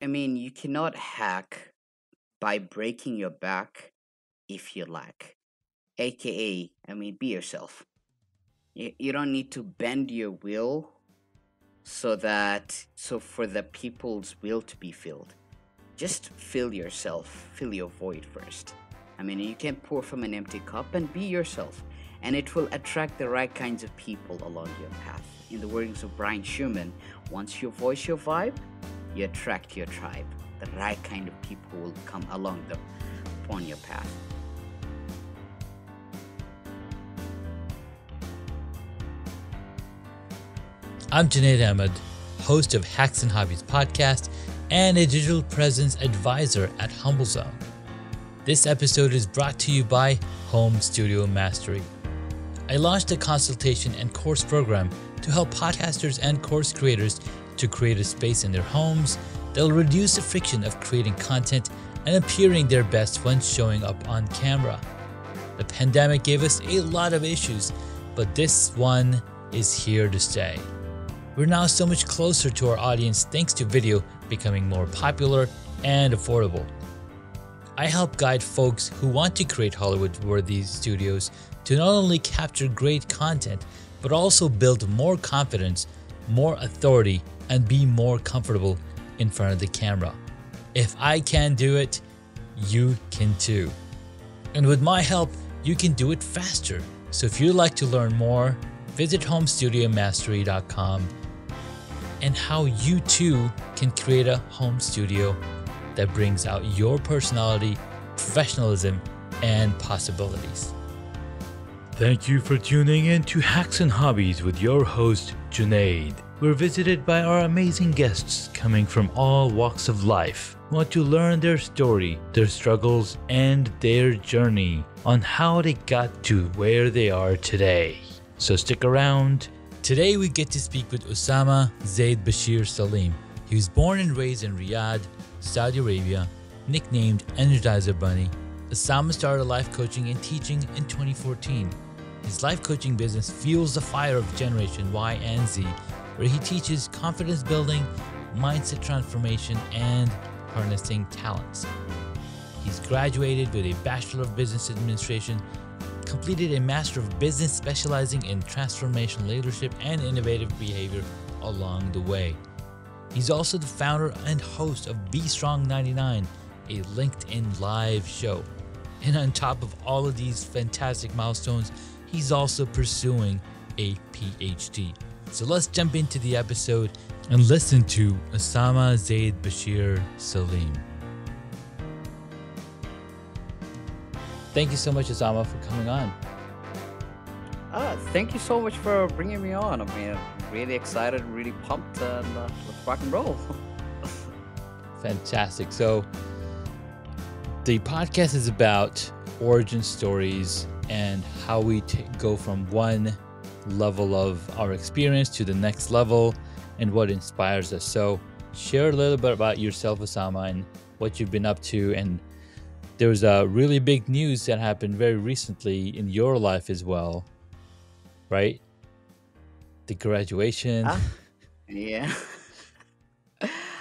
I mean, you cannot hack by breaking your back if you lack. AKA, I mean, be yourself. You don't need to bend your will so for the people's will to be filled. Just fill yourself, fill your void first. I mean, you can pour from an empty cup and be yourself, and it will attract the right kinds of people along your path. In the words of Brian Schumann, once you voice your vibe, you attract your tribe. The right kind of people will come along upon your path. I'm Junaid Ahmed, host of Hacks and Hobbies podcast and a digital presence advisor at HumbleZone. This episode is brought to you by Home Studio Mastery. I launched a consultation and course program to help podcasters and course creators to create a space in their homes that will reduce the friction of creating content and appearing their best when showing up on camera. The pandemic gave us a lot of issues, but this one is here to stay. We're now so much closer to our audience thanks to video becoming more popular and affordable. I help guide folks who want to create Hollywood-worthy studios to not only capture great content, but also build more confidence, more authority, and be more comfortable in front of the camera. If I can do it, you can too. And with my help, you can do it faster. So if you'd like to learn more, visit homestudiomastery.com and how you too can create a home studio that brings out your personality, professionalism, and possibilities. Thank you for tuning in to Hacks and Hobbies with your host, Junaid. We're visited by our amazing guests coming from all walks of life. We want to learn their story, their struggles, and their journey on how they got to where they are today. So stick around. Today we get to speak with Usama Zeid Bashir Salim. He was born and raised in Riyadh, Saudi Arabia, nicknamed Energizer Bunny. Usama started life coaching and teaching in 2014. His life coaching business fuels the fire of Generation Y and Z, where he teaches confidence building, mindset transformation, and harnessing talents. He's graduated with a Bachelor of Business Administration, completed a Master of Business specializing in transformational leadership and innovative behavior along the way. He's also the founder and host of Be Strong 99, a LinkedIn live show. And on top of all of these fantastic milestones, he's also pursuing a Ph.D. So let's jump into the episode and listen to Usama Zeid Bashir Salim. Thank you so much, Usama, for coming on. Thank you so much for bringing me on. I mean, I'm really excited, really pumped, and let's rock and roll. Fantastic. So the podcast is about origin stories and how we go from one level of our experience to the next level and what inspires us. So share a little bit about yourself, Osama, and what you've been up to. And there was a really big news that happened very recently in your life as well, right? The graduation. Yeah.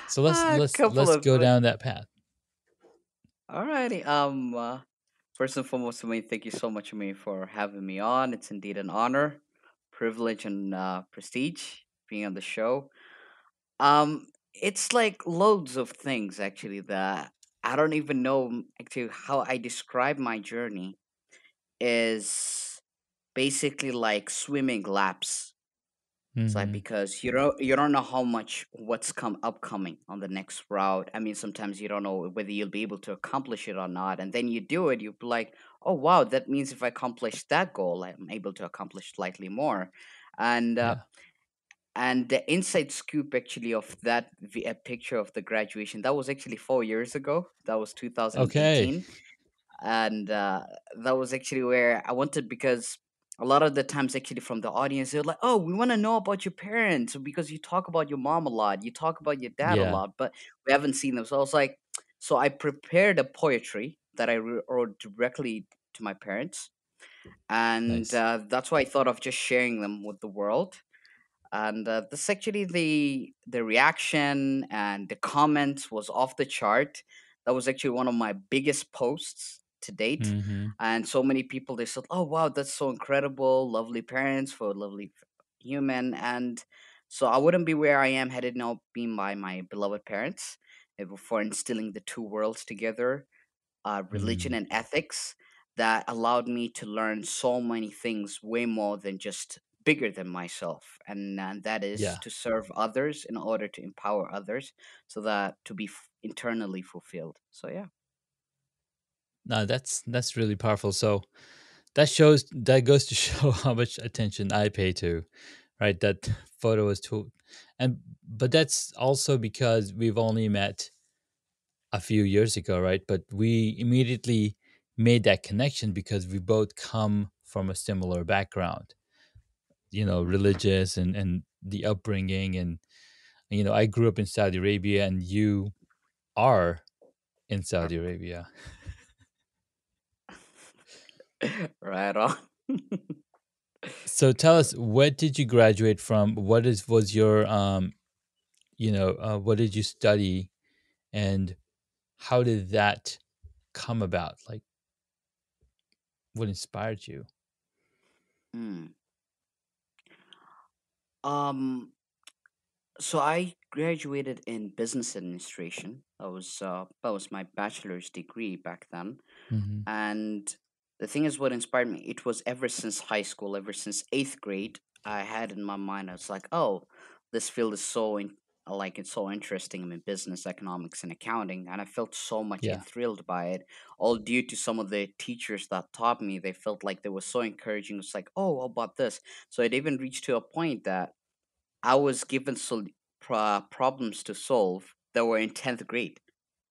So let's A let's couple let's of go down that path. Alrighty. First and foremost, I mean, thank you so much, I mean, for having me on. It's indeed an honor, privilege, and prestige being on the show. It's like loads of things actually that I don't even know actually how I describe my journey is basically like swimming laps. It's like Mm-hmm. because you don't know how much what's come upcoming on the next route. I mean, sometimes you don't know whether you'll be able to accomplish it or not, and then you do it. You're like, oh wow, that means if I accomplish that goal, I'm able to accomplish slightly more. And Yeah. the inside scoop actually of that a picture of the graduation that was actually 4 years ago. That was Okay. 2018, and that was actually where I wanted because a lot of the times actually from the audience they're like, oh, we want to know about your parents because you talk about your mom a lot, you talk about your dad a Yeah. lot, but we haven't seen them. So I was like, so I prepared a poetry that I wrote directly to my parents, and Nice. that's why I thought of just sharing them with the world. and this actually the reaction and the comments was off the chart. That was actually one of my biggest posts to date, Mm-hmm. and so many people they said, "Oh wow, that's so incredible! Lovely parents for a lovely human." And so I wouldn't be where I am had it not been by my beloved parents for instilling the two worlds together, religion Mm. and ethics, that allowed me to learn so many things way more than just bigger than myself, and that is Yeah. to serve others in order to empower others so that to be internally fulfilled. So yeah. No, that's really powerful. So that goes to show how much attention I pay to, right? That photo was too, and but that's also because we've only met a few years ago, right? But we immediately made that connection because we both come from a similar background, religious and the upbringing. And I grew up in Saudi Arabia, and you are in Saudi Arabia. Right on. So tell us, what did you graduate from? What is was your what did you study, and how did that come about? Like, what inspired you? Mm. um so I graduated in business administration. That was my bachelor's degree back then. Hmm. And the thing is, what inspired me, it was ever since high school, ever since eighth grade, I had in my mind, I was like, oh, this field is it's so interesting. I mean, business, economics, and accounting. And I felt so much Yeah. enthralled by it, all due to some of the teachers that taught me. They felt like they were so encouraging. It's like, oh, how about this? So it even reached to a point that I was given problems to solve that were in 10th grade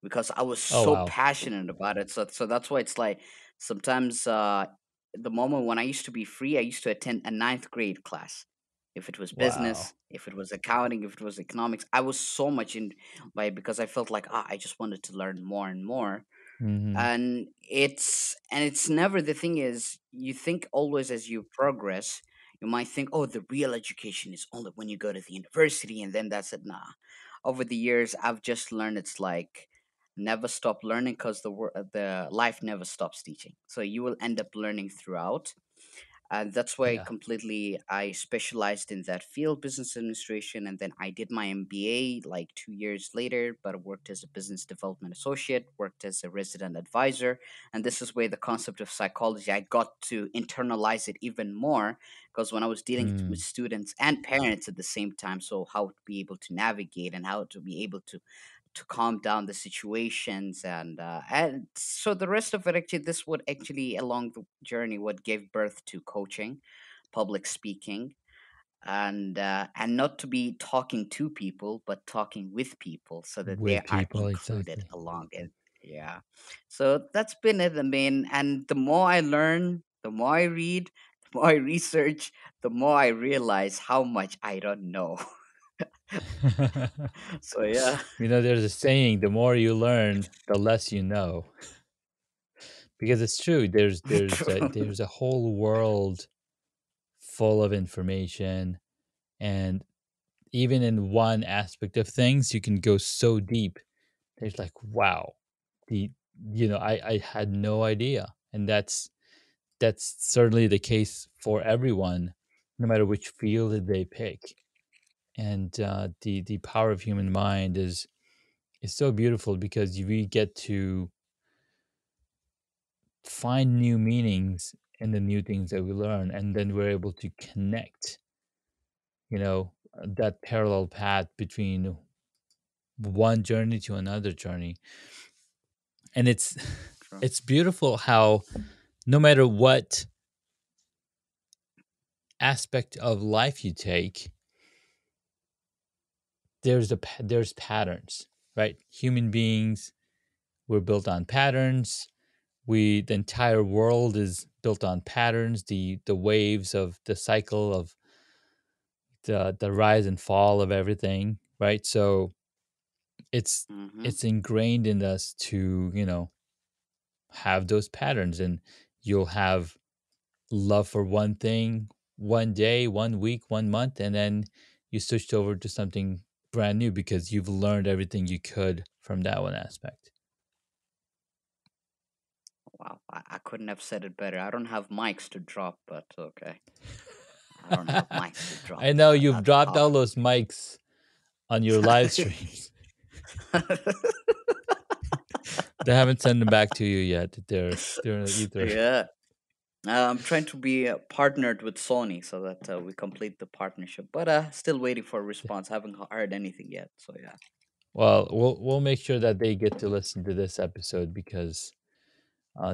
because I was Oh so wow. passionate about it. So that's why it's like sometimes the moment when I used to be free, I used to attend a ninth grade class. If it was Wow. business, if it was accounting, if it was economics, I was so much in by because I felt like I just wanted to learn more and more. Hmm. And it's never, the thing is, you think always as you progress, you might think, oh, the real education is only when you go to the university and then that's it. Nah, over the years I've just learned it's like never stop learning because the life never stops teaching, so you will end up learning throughout. And that's why Yeah. completely I specialized in that field, business administration, and then I did my MBA like 2 years later. But I worked as a business development associate, worked as a resident advisor, and this is where the concept of psychology, I got to internalize it even more, because when I was dealing with Mm. students and parents at the same time, so how to be able to navigate and how to be able to calm down the situations, and so the rest of it, actually this would actually along the journey what gave birth to coaching, public speaking, and not to be talking to people but talking with people so that they With are people, included exactly. along it. Yeah, so that's been it. I mean, and the more I learn, the more I read, the more I research, the more I realize how much I don't know. So yeah. There's a saying: the more you learn, the less you know. Because it's true. True. There's a whole world full of information, and even in one aspect of things, you can go so deep. There's like, wow, the I had no idea, and that's certainly the case for everyone, no matter which field they pick. And the power of human mind is so beautiful because we get to find new meanings in the new things that we learn, and then we're able to connect, that parallel path between one journey to another journey. And it's True. it's beautiful how no matter what aspect of life you take, there's patterns, right? Human beings, we're built on patterns. The entire world is built on patterns, the waves of the cycle of the rise and fall of everything, right? So it's Mm-hmm. it's ingrained in us to have those patterns, and you'll have love for one thing one day, one week, one month, and then you switched over to something brand new because you've learned everything you could from that one aspect. Wow, I couldn't have said it better. I don't have mics to drop, but okay. I don't have mics to drop. I know you've That's dropped all powerful. those mics on your live streams. They haven't sent them back to you yet. They're in the ether. Yeah. I'm trying to be partnered with Sony so that we complete the partnership, but still waiting for a response. Haven't heard anything yet. So yeah. Well, we'll make sure that they get to listen to this episode because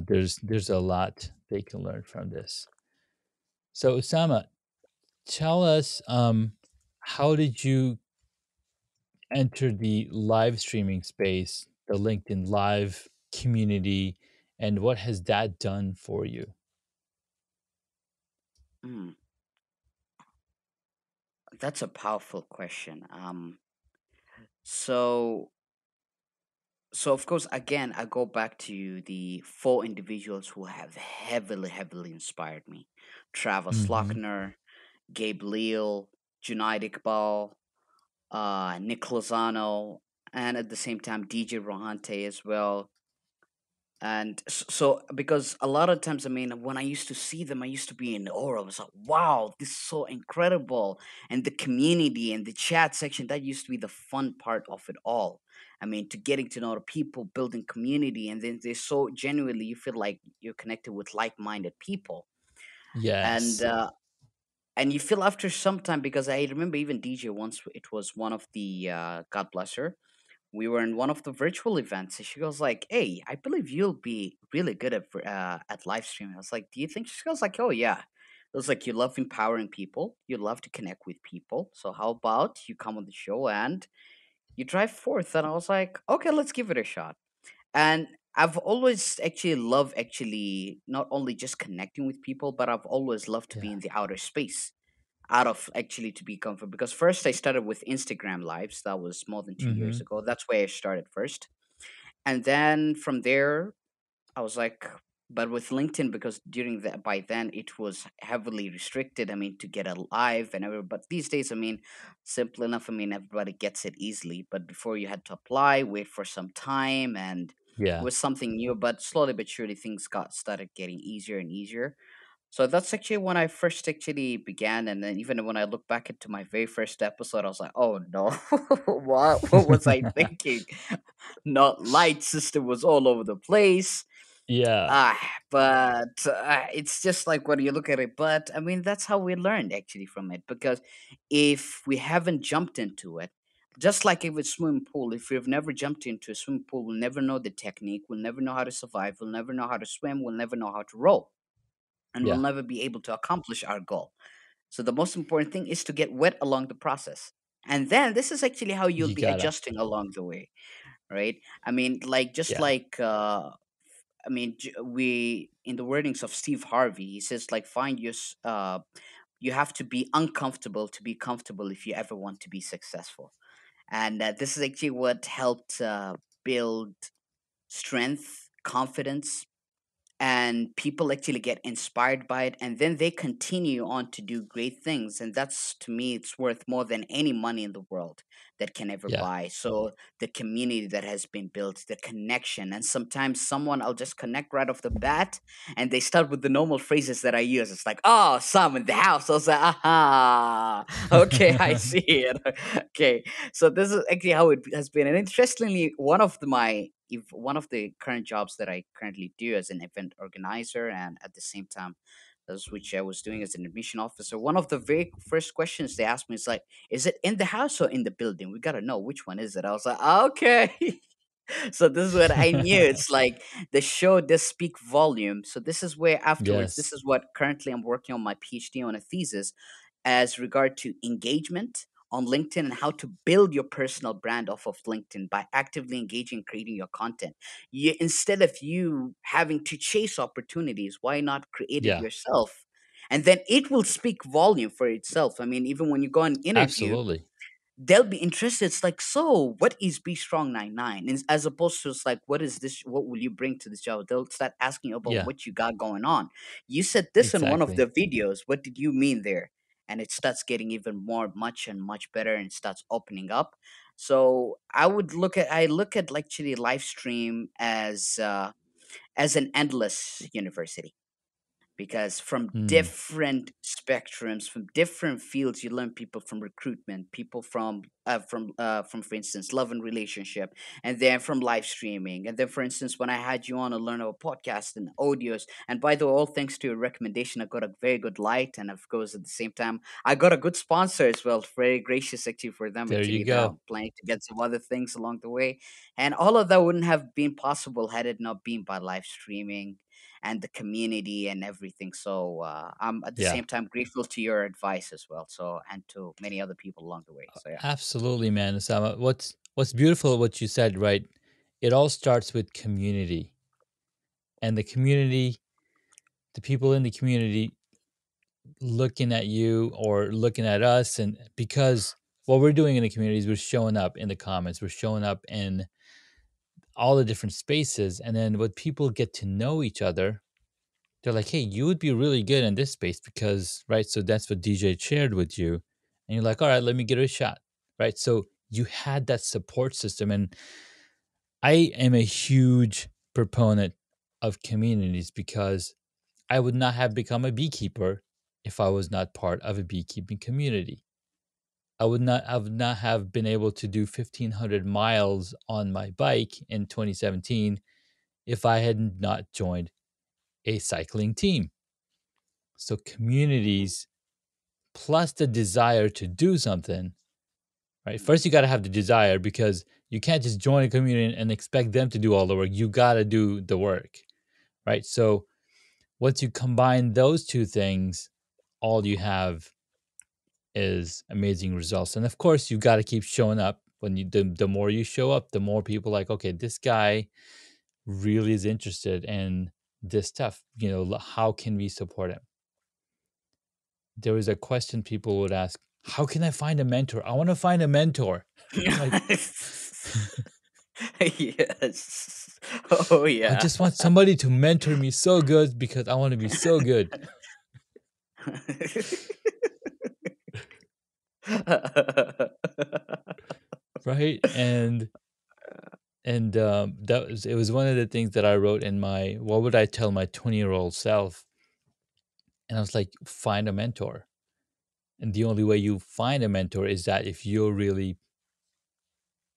there's a lot they can learn from this. So Usama, tell us how did you enter the live streaming space, the LinkedIn Live community, and what has that done for you? Mm, that's a powerful question. So so of course, again, I go back to the four individuals who have heavily inspired me: Travis Mm-hmm. Lochner, Gabe Leal, Junaid Iqbal, Nick Lozano, and at the same time DJ Rohante as well. And so, because a lot of times, I mean, when I used to see them, I used to be in awe. I was like, wow, this is so incredible. And the community and the chat section, that used to be the fun part of it all. I mean, to getting to know the people, building community, and then they're so genuinely, you feel like you're connected with like minded people. And, Yes. and you feel after some time, because I remember even DJ once, it was one of the, God bless her, we were in one of the virtual events, and she goes like, "Hey, I believe you'll be really good at live streaming." I was like, "Do you think?" She goes like, "Oh yeah." It was like, you love empowering people, you love to connect with people. So how about you come on the show and you drive forth? And I was like, "Okay, let's give it a shot." And I've always actually loved actually not only just connecting with people, but I've always loved to be Yeah. in the outer space out of actually to be comfort, because first I started with Instagram lives. That was more than 2 years Mm-hmm. ago. That's where I started first. And then from there I was like, but with LinkedIn, because during that, by then it was heavily restricted, I mean, to get a live and everything. But these days, I mean, simple enough, I mean, everybody gets it easily. But before, you had to apply, wait for some time, and it Yeah. was something new. But slowly but surely things got started getting easier and easier. So that's actually when I first actually began, and then even when I look back into my very first episode, I was like, "Oh no, what was I thinking?" Not light system was all over the place. Yeah. Ah, but it's just like when you look at it. But I mean, that's how we learned actually from it. Because if we haven't jumped into it, just like if it's swimming pool, if we've never jumped into a swimming pool, we'll never know the technique. We'll never know how to survive. We'll never know how to swim. We'll never know how to row, and we'll Yeah. never be able to accomplish our goal. So the most important thing is to get wet along the process. And then this is actually how you'll You be gotta. adjusting along the way, right? I mean, like just Yeah. like I mean, we in the wordings of Steve Harvey, he says like find your you have to be uncomfortable to be comfortable if you ever want to be successful. And this is actually what helped build strength, confidence, and people actually get inspired by it, and then they continue on to do great things. And that's, to me, it's worth more than any money in the world that can ever Yeah. buy. So the community that has been built, the connection, and sometimes someone I'll just connect right off the bat, and they start with the normal phrases that I use. It's like, "Oh, Sam in the house." I was like, "Aha, okay, I see it." Okay, so this is actually how it has been. And interestingly, one of my, if one of the current jobs that I currently do as an event organizer, and at the same time, that's which I was doing as an admission officer. One of the very first questions they asked me is like, "Is it in the house or in the building? We gotta know which one is it." I was like, "Okay." So this is what I knew. It's like the show does speak volume. So this is where afterwards, this Yes. is what currently I'm working on my PhD on a thesis as regard to engagement on LinkedIn and how to build your personal brand off of LinkedIn by actively engaging, creating your content. You, instead of you having to chase opportunities, why not create it Yeah. yourself? And then it will speak volume for itself. I mean, even when you go on an interview, Absolutely. they'll be interested. It's like, so what is Be Strong 99? And as opposed to, it's like, what is this? What will you bring to this job? They'll start asking about Yeah. what you got going on. You said this in one of Exactly. the videos. What did you mean there? and it starts getting even more much and much better and starts opening up. So I look at actually live stream as an endless university, because from Mm. different spectrums, from different fields, you learn people from recruitment, people from for instance love and relationship, and then from live streaming, and then for instance when I had you on to learn about podcast and audios. And by the way, all thanks to your recommendation, I got a very good light, and of course at the same time I got a good sponsor as well. Very gracious actually for them. There you Actually, that go. I'm planning to get some other things along the way, and all of that wouldn't have been possible had it not been by live streaming and the community and everything. So I'm at the Yeah, same time grateful to your advice as well. So, and to many other people along the way. So yeah. absolutely, man. Osama, what's beautiful what you said, right? It all starts with community, and the community, the people in the community looking at you or looking at us, and because what we're doing in the communities, we're showing up in the comments, we're showing up in all the different spaces, and then when people get to know each other, they're like, "Hey, you would be really good in this space because," right? So that's what DJ shared with you, and you're like, "All right, let me give it a shot," right? So you had that support system, and I am a huge proponent of communities because I would not have become a beekeeper if I was not part of a beekeeping community. I would not have been able to do 1,500 miles on my bike in 2017 if I had not joined a cycling team. So communities plus the desire to do something, right? First, you got to have the desire because you can't just join a community and expect them to do all the work. You got to do the work, right? So once you combine those two things, all you have is amazing results. And of course, you got to keep showing up. When the more you show up, the more people like, okay, this guy really is interested in this stuff. You know, how can we support him? There was a question people would ask, how can I find a mentor? I want to find a mentor. I'm like, Yes. Oh I yeah. just want somebody to mentor me so good because I want to be so good, right? And that was it was one of the things that I wrote in my what would I tell my 20-year-old self? And I was like, find a mentor. And the only way you find a mentor is that if you're really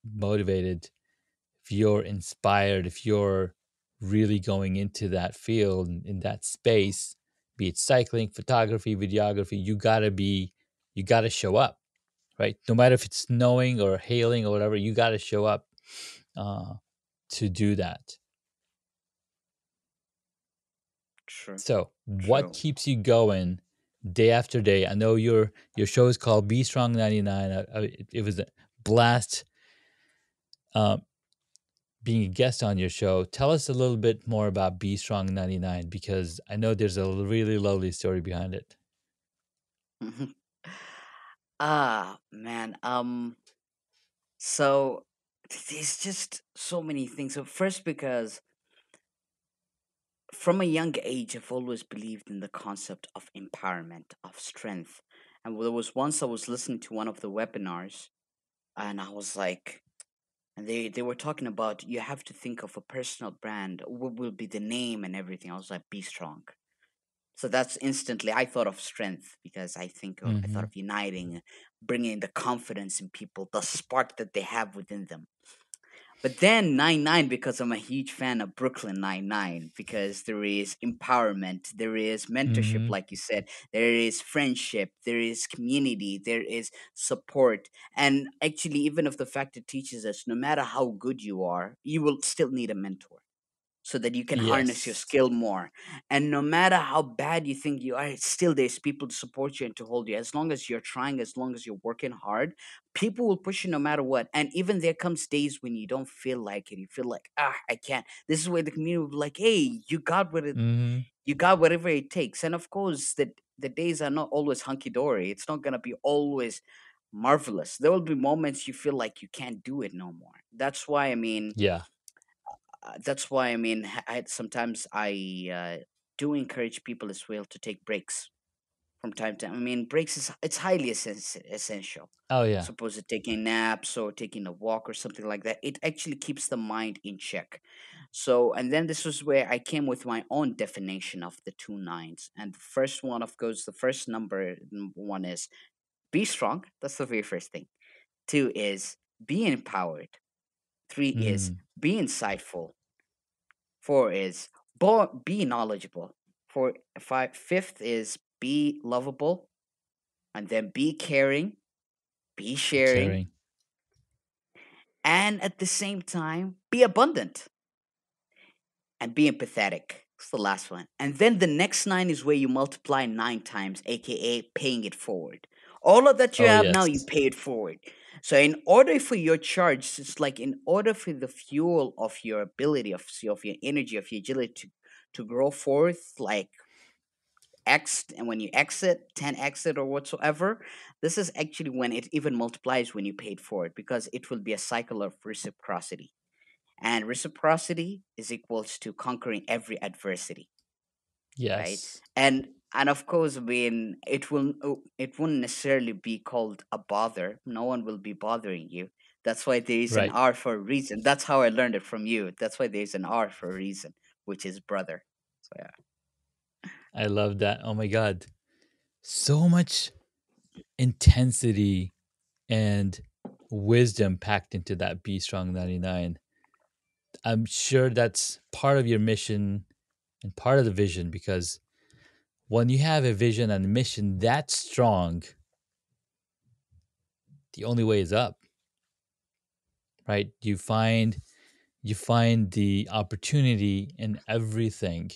motivated, if you're inspired, if you're really going into that field in that space, be it cycling, photography, videography, you gotta show up, right? No matter if it's snowing or hailing or whatever, you gotta show up uh, to do that. True. So, what True. keeps you going day after day? I know your show is called Be Strong 99. It was a blast uh, being a guest on your show. Tell us a little bit more about Be Strong 99 because I know there's a really lovely story behind it. Ah man. So there's just so many things. So first, because from a young age, I've always believed in the concept of empowerment, of strength. And there was once I was listening to one of the webinars, and I was like, and they were talking about you have to think of a personal brand. What will be the name and everything? I was like, be strong. So that's instantly I thought of strength, because I thought Mm-hmm. of uniting, bringing the confidence in people, the spark that they have within them. But then 99, because I'm a huge fan of Brooklyn 99, because there is empowerment, there is mentorship, Mm-hmm. like you said, there is friendship, there is community, there is support. And actually, even if the fact it teaches us, no matter how good you are, you will still need a mentor so that you can harness your Yes. skill more. And no matter how bad you think you are, still there's people to support you and to hold you. As long as you're trying, as long as you're working hard, people will push you no matter what. And even there comes days when you don't feel like it. You feel like, I can't. This is where the community will be like, hey, Mm-hmm. you got whatever it takes. And of course, the days are not always hunky dory. It's not gonna be always marvelous. There will be moments you feel like you can't do it no more. Yeah. That's why I mean sometimes I do encourage people as well to take breaks from time to time. I mean, breaks is it's highly essential. Oh yeah. Suppose to taking naps or taking a walk or something like that. It actually keeps the mind in check. So, and then this was where I came with my own definition of the two nines. And the first one, of course, the first one is be strong. That's the very first thing. Two is be empowered. Three is Mm, be insightful. Four is be knowledgeable. Fifth is be lovable, and then be caring, be be sharing, caring. and at the same time be abundant and be empathetic. That's the last one. And then the next nine is where you multiply nine times, aka paying it forward. All of that you Oh have now, you yes. pay it forward. So in order for your charge, it's like in order for the fuel of your ability, of your energy, of your agility to grow forth, like X, and when you exit, 10 exit or whatsoever, this is actually when it even multiplies when you paid for it, because it will be a cycle of reciprocity. And reciprocity is equals to conquering every adversity, right? Yes. And of course, when it won't necessarily be called a bother. No one will be bothering you. That's why there is an Right. R for a reason. That's how I learned it from you. That's why there's an R for a reason, which is brother. So yeah. I love that. Oh my god. So much intensity and wisdom packed into that Be Strong 99. I'm sure that's part of your mission and part of the vision, because when you have a vision and a mission that strong, the only way is up, right? You find the opportunity in everything.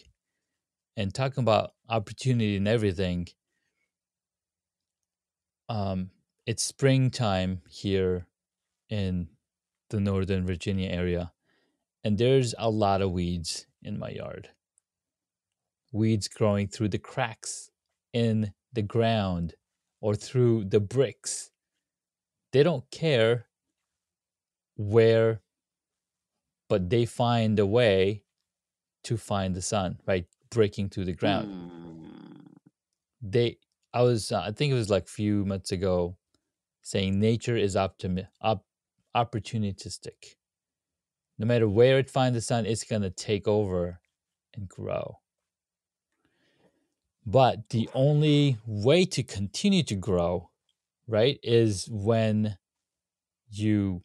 And talking about opportunity in everything, um, it's springtime here in the Northern Virginia area, and there's a lot of weeds in my yard. Weeds growing through the cracks in the ground or through the bricks. They don't care where, but they find a way to find the sun, right? Breaking through the ground. Hmm. They, I think it was like a few months ago, saying nature is opportunistic. No matter where it finds the sun, it's going to take over and grow. But the only way to continue to grow, right, is when you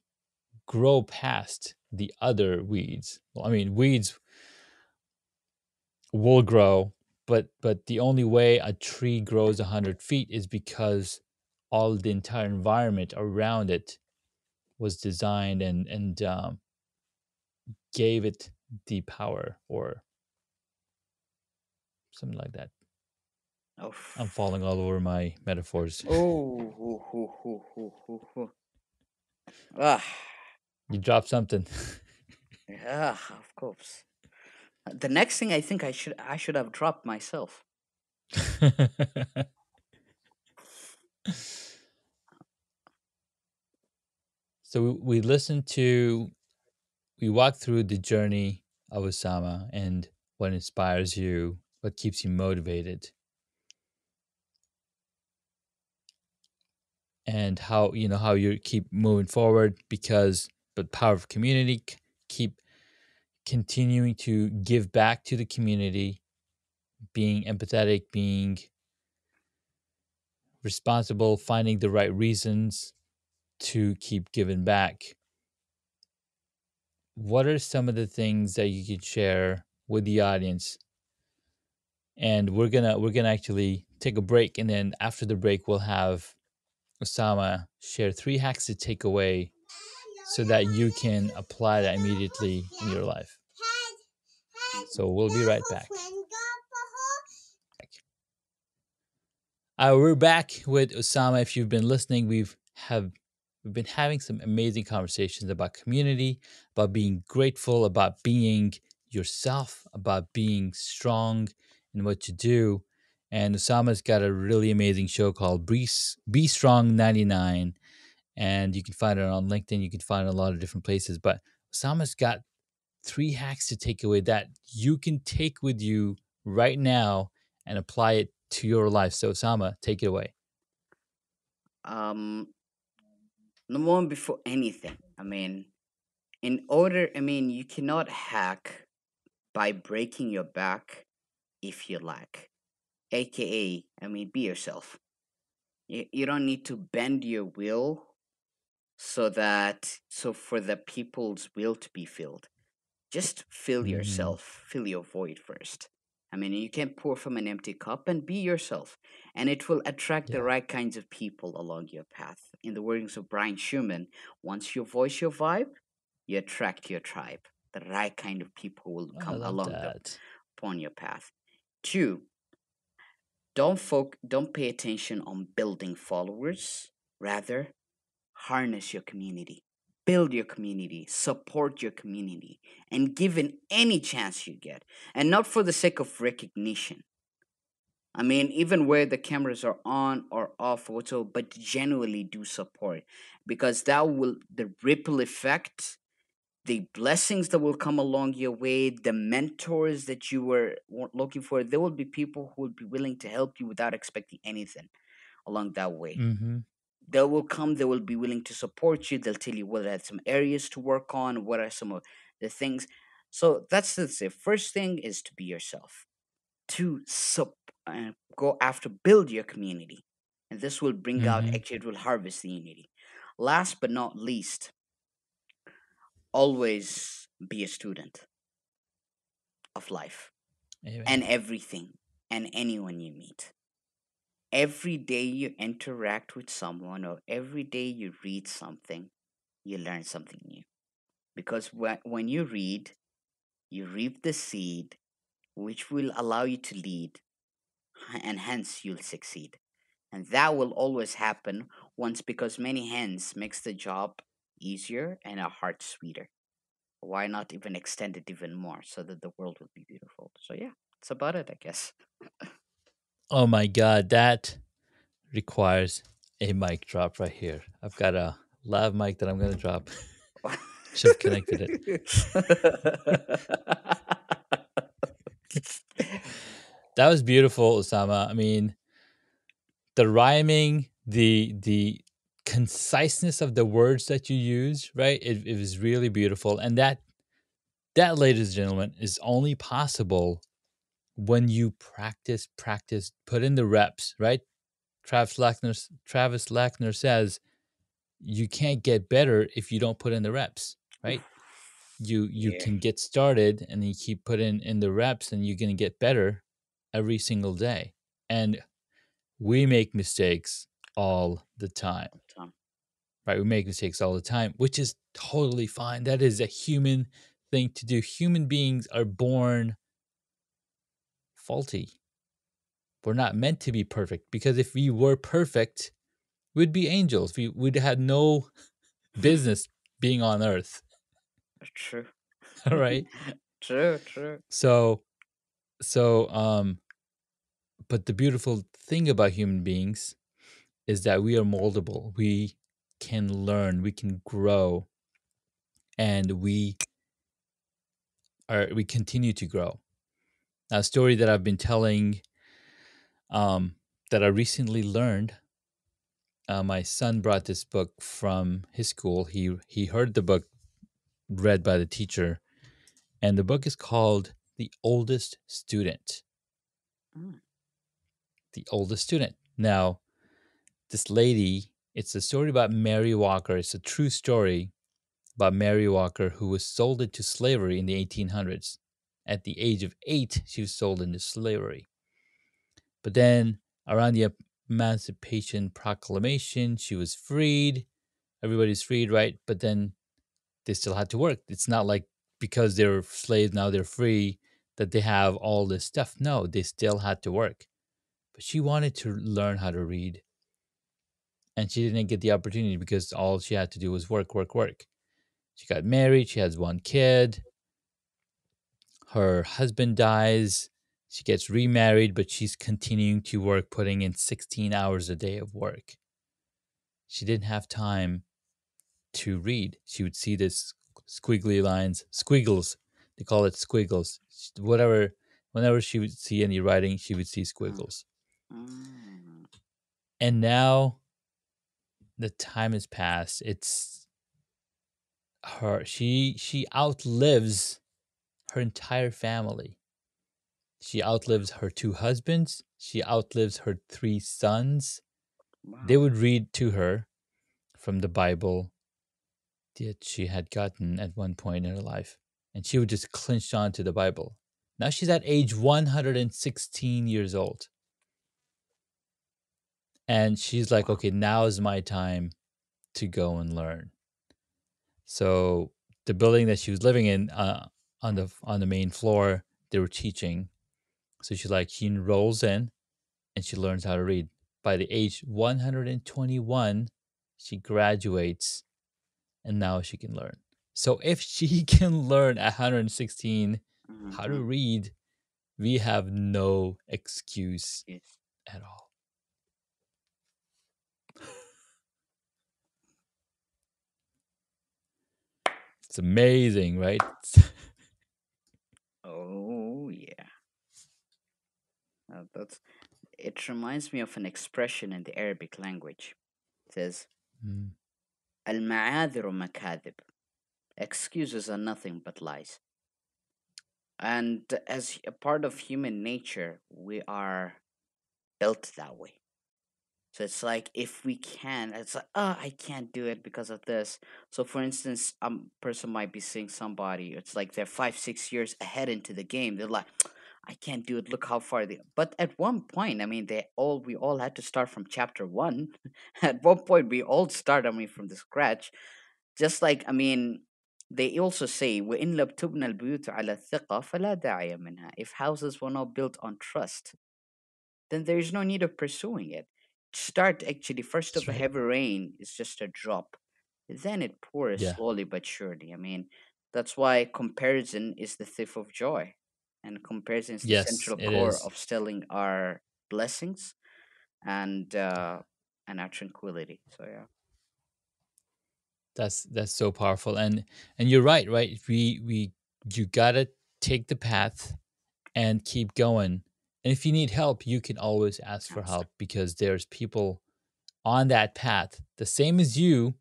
grow past the other weeds. Well, I mean, weeds will grow, but the only way a tree grows 100 feet is because all the entire environment around it was designed and gave it the power or something like that. Oh. I'm falling all over my metaphors. Oh. Hoo, hoo, hoo, hoo, hoo, hoo. Ah. You dropped something. Yeah, of course. The next thing I think I should have dropped myself. So we listened to, we walked through the journey of Osama and what inspires you, what keeps you motivated, and how how you keep moving forward because but power of community, keep continuing to give back to the community, being empathetic, being responsible, finding the right reasons to keep giving back. What are some of the things that you could share with the audience? And we're gonna actually take a break, and then after the break we'll have Osama share 3 hacks to take away so that you can apply that immediately in your life. So we'll be right back. We're back with Osama. If you've been listening, we've been having some amazing conversations about community, about being grateful, about being yourself, about being strong in what you do. And Osama's got a really amazing show called Be Strong 99, and you can find it on LinkedIn. You can find it in a lot of different places. But Osama's got 3 hacks to take away that you can take with you right now and apply it to your life. So, Osama, take it away. Um, Number one, before anything, in order, you cannot hack by breaking your back if you lack. AKA, be yourself. You don't need to bend your will so for the people's will to be filled. Just fill Hmm. yourself, fill your void first. You can pour from an empty cup and be yourself, and it will attract the Yeah. right kinds of people along your path. In the words of Brian Schumann, once you voice your vibe, you attract your tribe. The right kind of people will Oh, I come love along that. upon your path. Two, don't pay attention on building followers. Rather, harness your community, build your community, support your community, and give in any chance you get. And not for the sake of recognition. Even where the cameras are on or off, also, but genuinely do support, because that will the ripple effect, the blessings that will come along your way, the mentors that you were looking for. There will be people who will be willing to help you without expecting anything along that way. Hmm. They will come, they will be willing to support you, they'll tell you what are some areas to work on, what are some of the things. So that's the first thing is to be yourself. To go after build your community, and this will bring out, Hmm. actually it will harvest the unity. Last but not least, always be a student of life and Amen. everything and anyone you meet. Every day you interact with someone or every day you read something, you learn something new. Because when you read, you reap the seed which will allow you to lead, and hence you'll succeed. And that will always happen once, because many hands makes the job easier and a heart sweeter. Why not even extend it even more so that the world will be beautiful? So yeah, that's about it, I guess. Oh my God, that requires a mic drop right here. I've got a lav mic that I'm going to drop. Should have connected it. That was beautiful, Osama. I mean, the rhyming, the conciseness of the words that you use, right? It was really beautiful, and that, ladies and gentlemen, is only possible when you practice, practice, put in the reps, right? Travis Lackner says you can't get better if you don't put in the reps, right? You Yeah, can get started and you keep putting in the reps and you're going to get better every single day. And we make mistakes all the time, Tom. right? We make mistakes all the time, which is totally fine. That is a human thing to do. Human beings are born faulty. We're not meant to be perfect, because if we were perfect, we'd be angels. Would have no business being on earth. True. All right. True, true. So so but the beautiful thing about human beings is that we are moldable. We can learn, we can grow, and we continue to grow. A story that I've been telling, that I recently learned. My son brought this book from his school. He heard the book read by the teacher, and the book is called "The Oldest Student." Mm. The oldest student. Now, this lady. It's a story about Mary Walker. It's a true story about Mary Walker, who was sold into slavery in the 1800s. At the age of 8, she was sold into slavery. But then, around the Emancipation Proclamation, she was freed. Everybody's freed, right? But then they still had to work. It's not like because they're slaves now they're free that they have all this stuff. No, they still had to work. But she wanted to learn how to read, and she didn't get the opportunity because all she had to do was work, work, work. She got married, she has one kid, her husband dies, she gets remarried, but she's continuing to work, putting in 16 hours a day of work. She didn't have time to read. She would see this squiggly lines, squiggles. They call it squiggles. Whatever, whenever she would see any writing, she would see Mm. squiggles. Mm. And now the time has passed. It's her. She outlives her entire family. She outlives her two husbands. She outlives her three sons. They Wow. would read to her from the Bible that she had gotten at one point in her life, and she would just clinch on to the Bible. Now she's at age 116 years old, and she's like, Wow. okay, now is my time to go and learn. So the building that she was living in, on the main floor, they were teaching. So she enrolls in and she learns how to read. By the age 121, she graduates and now she can learn. So if she can learn at 116 how to Mm-hmm. read, we have no excuse Yes. at all. It's amazing, right? Oh yeah. That's. It reminds me of an expression in the Arabic language. It says, Mm, "Al-ma'adhiru makadib." Excuses are nothing but lies. And as a part of human nature, we are built that way. So it's like if we can, it's like, oh, I can't do it because of this. So for instance, person might be seeing somebody, it's like they're 5, 6 years ahead into the game. They're like, I can't do it. Look how far they. But at one point, I mean, we all had to start from chapter one. At one point, we all start. I mean, from the scratch. Just like I mean, they also say, وَإِن لَمْ تُبْنَى الْبُيُوتُ عَلَى الثِّقَةِ فَلَا دَاعِيَ مِنْهَا. If houses were not built on trust, then there is no need of pursuing it. Start actually first of that's a right. heavy rain is just a drop. Then it pours Yeah. slowly but surely. I mean, that's why comparison is the thief of joy. And comparison is the Yes, central it core is. of stealing our blessings and our tranquility. So yeah. That's so powerful. And you're right, right? We you gotta take the path and keep going. And if you need help, you can always ask for Absolutely. help because there's people on that path, the same as you,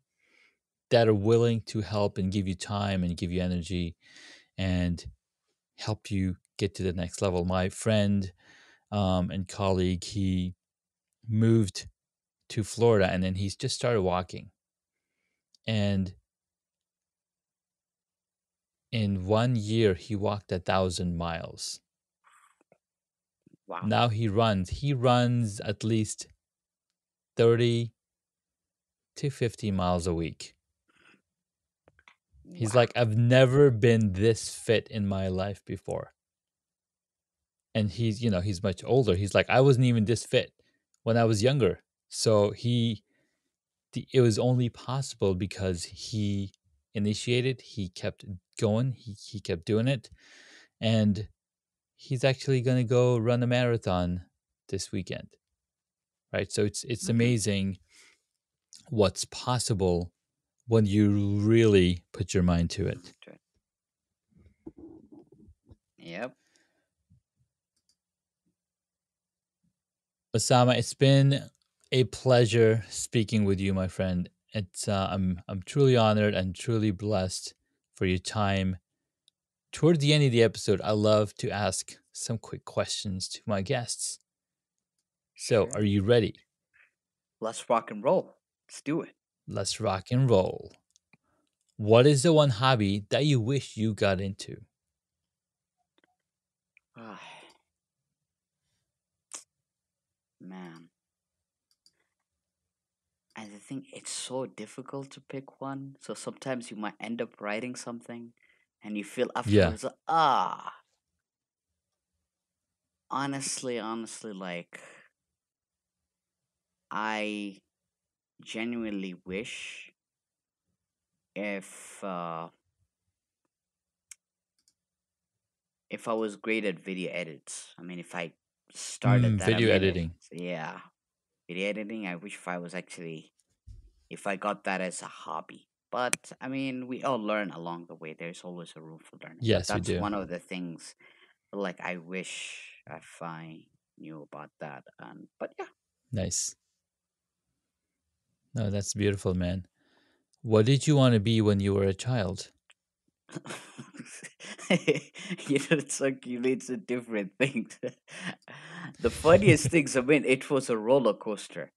that are willing to help and give you time and give you energy and help you get to the next level. My friend and colleague, he moved to Florida and then he's just started walking. And in 1 year, he walked 1,000 miles. Wow. Now he runs. He runs at least 30 to 50 miles a week. He's Wow. like, I've never been this fit in my life before. And he's much older. He's like, I wasn't even this fit when I was younger. So it was only possible because he initiated, he kept going, he kept doing it. And he's actually going to go run a marathon this weekend. Right? So it's Hmm. amazing what's possible when you really put your mind to it. Yep. Osama, it's been a pleasure speaking with you, my friend. I'm truly honored and truly blessed for your time. Toward the end of the episode, I love to ask some quick questions to my guests. So, are Sure. you ready? Let's rock and roll. Let's do it. Let's rock and roll. What is the one hobby that you wish you got into? Ah, man. And I think it's so difficult to pick one. So sometimes you might end up writing something and you feel Yeah. afterwards, honestly, like, I genuinely wish if if I was great at video edits. I mean, if I started that a Video minute, editing. yeah, video editing. I wish if I was actually if I got that as a hobby. But I mean, we all learn along the way. There's always a room for learning. But Yes, we that's do. one of the things like I wish I find. knew about that. And but yeah. Nice. No, that's beautiful, man. What did you want to be when you were a child? It's like you need some different things. The funniest things, I mean, it was a roller coaster.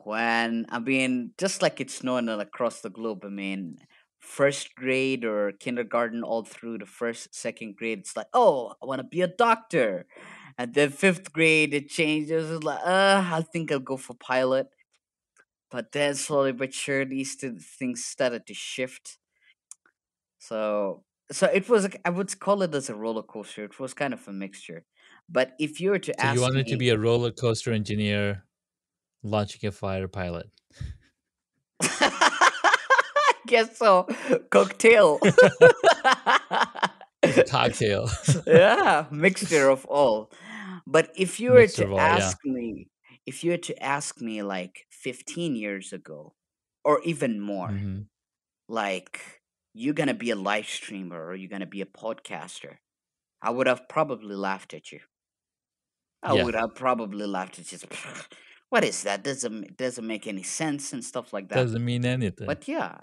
When, I mean, just like it's known across the globe, I mean, first grade or kindergarten, all through the first, second grade, it's like, oh, I want to be a doctor. And then fifth grade, it changes. It's like, I think I'll go for pilot. But then slowly but surely, things started to shift. So it was I would call it as a roller coaster. It was kind of a mixture. But if you were to So you ask wanted to me, be a roller coaster engineer launching a fighter pilot. I guess so. Cocktail. It's a cocktail. Yeah, mixture of all. But if you were Mixture to of all, yeah. ask me, if you were to ask me like 15 years ago, or even more, Hmm. like you're gonna be a live streamer or you're gonna be a podcaster, I would have probably laughed at you. I Yeah. would have probably laughed at just what is that? Doesn't make any sense and stuff like that. Doesn't mean anything. But yeah,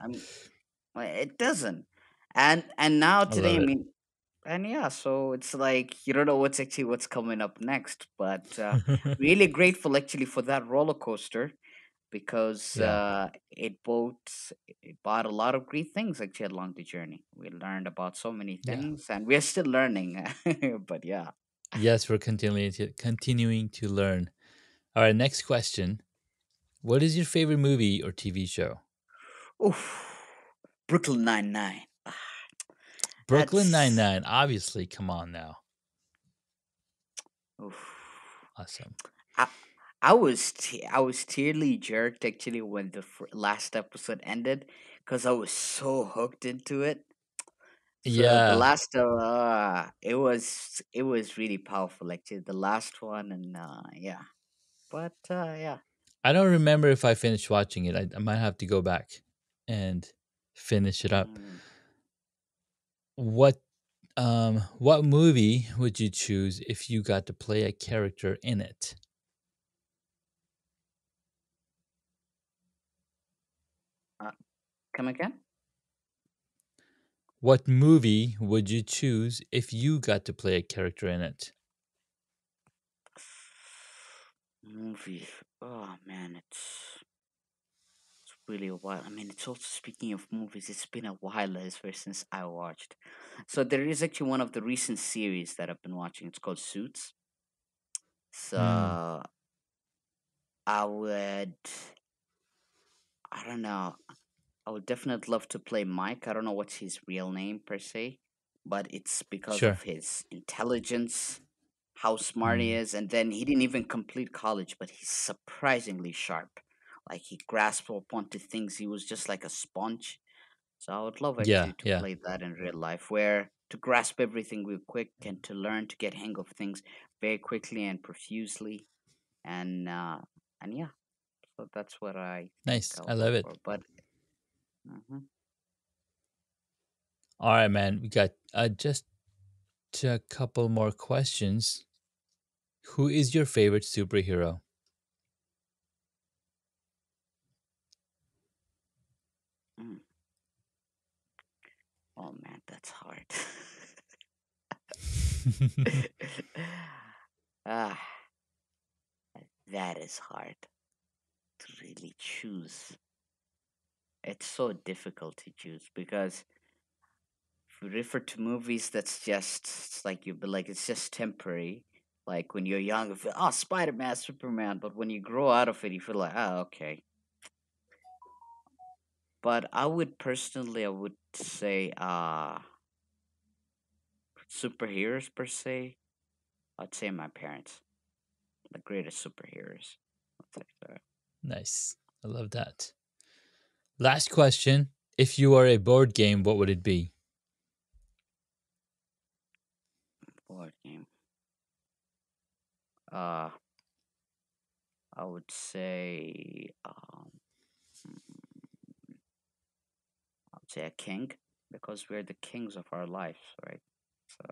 it doesn't. And now I today, love I it. mean, and yeah, so it's like you don't know what's coming up next. But really grateful actually for that roller coaster because Yeah. it brought a lot of great things actually along the journey. We learned about so many Yeah. things, and we're still learning. But yeah. Yes, we're continuing to learn. All right, next question. What is your favorite movie or TV show? Oof. Brooklyn Nine-Nine. Brooklyn That's Nine-Nine, obviously. Come on now. oof. Awesome. I, I was tearly jerked actually when the last episode ended because I was so hooked into it. So the Yeah. last it was really powerful actually the last one and yeah. But yeah. I don't remember if I finished watching it. I might have to go back and finish it up. Mm. What movie would you choose if you got to play a character in it? Uh, Come again? What movie would you choose if you got to play a character in it? Movie. Oh man, it's really a while. I mean, it's also speaking of movies, it's been a while as well since I watched. So there is actually one of the recent series that I've been watching. It's called Suits. Hmm. So I would, I don't know, I would definitely love to play Mike. I don't know what's his real name per se, but it's because Sure. of his intelligence, how smart he Hmm. is, and then he didn't even complete college, but he's surprisingly sharp. Like he grasped up onto things. He was just like a sponge. So I would love Yeah. actually to Yeah. play that in real life, where to grasp everything real quick and to learn to get hang of things very quickly and profusely, and uh, and yeah, so that's what I think Nice. I'll I go love it. for. But mhm. All right, man. We got just a couple more questions. Who is your favorite superhero? Mm. Oh man, that's hard. Ah, that is hard to really choose. It's so difficult to choose because if you refer to movies, that's just it's like you be like it's just temporary. Like when you're young, you feel oh Spider Man, Superman, but when you grow out of it, you feel like oh okay. But I would say superheroes per se. I'd say my parents, the greatest superheroes. I'd say so. Nice. I love that. Last question. If you are a board game, what would it be? Board game. Uh, I would say I would say a king because we're the kings of our lives, right? So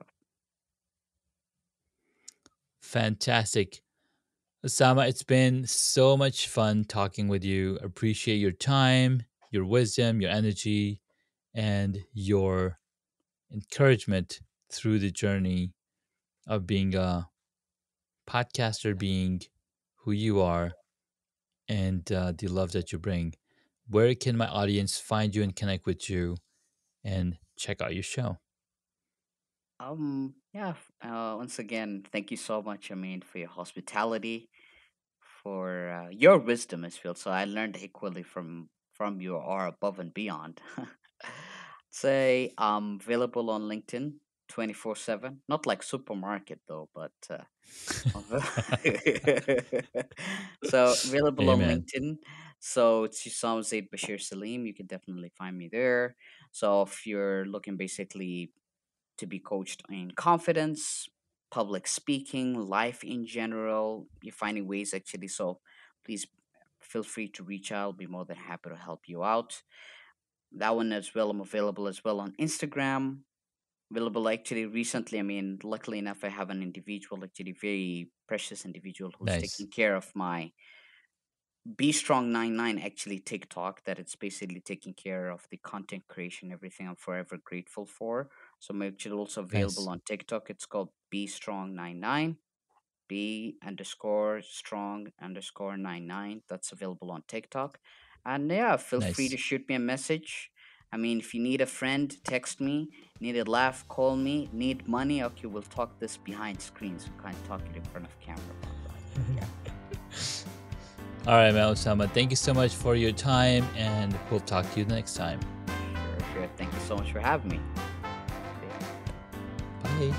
Fantastic. Osama, it's been so much fun talking with you. Appreciate your time, your wisdom, your energy, and your encouragement through the journey of being a podcaster, being who you are, and the love that you bring. Where can my audience find you and connect with you and check out your show? Yeah. Once again, thank you so much, I mean, for your hospitality, for your wisdom as well. So I learned equally from you or above and beyond. Say I'm available on LinkedIn 24/7. Not like supermarket though, but so available on Amen. LinkedIn. So it's Usama Zeid Bashir Salim. You can definitely find me there. So if you're looking basically to be coached in confidence, public speaking, life in general, you're finding ways actually. So please feel free to reach out. I'll be more than happy to help you out. That one as well. I'm available as well on Instagram. Available actually recently. I mean, luckily enough, I have an individual, actually very precious individual who's Nice. taking care of my Be Strong 99 actually TikTok, that it's basically taking care of the content creation, everything I'm forever grateful for. So I'm actually also available Nice. on TikTok. It's called Be Strong 99. B underscore strong underscore 99. That's available on TikTok. And yeah, feel free to Nice. shoot me a message. I mean, if you need a friend, text me. Need a laugh, call me. Need money? Okay, we'll talk this behind screens. We can't talk it in front of camera about that. But yeah, All right, man, Osama. Thank you so much for your time, and we'll talk to you next time. sure, sure. Thank you so much for having me. Yeah. Bye.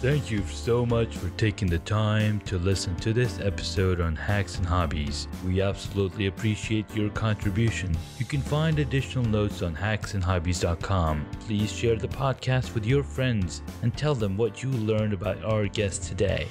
Thank you so much for taking the time to listen to this episode on Hacks and Hobbies. We absolutely appreciate your contribution. You can find additional notes on hacksandhobbies.com. Please share the podcast with your friends and tell them what you learned about our guest today.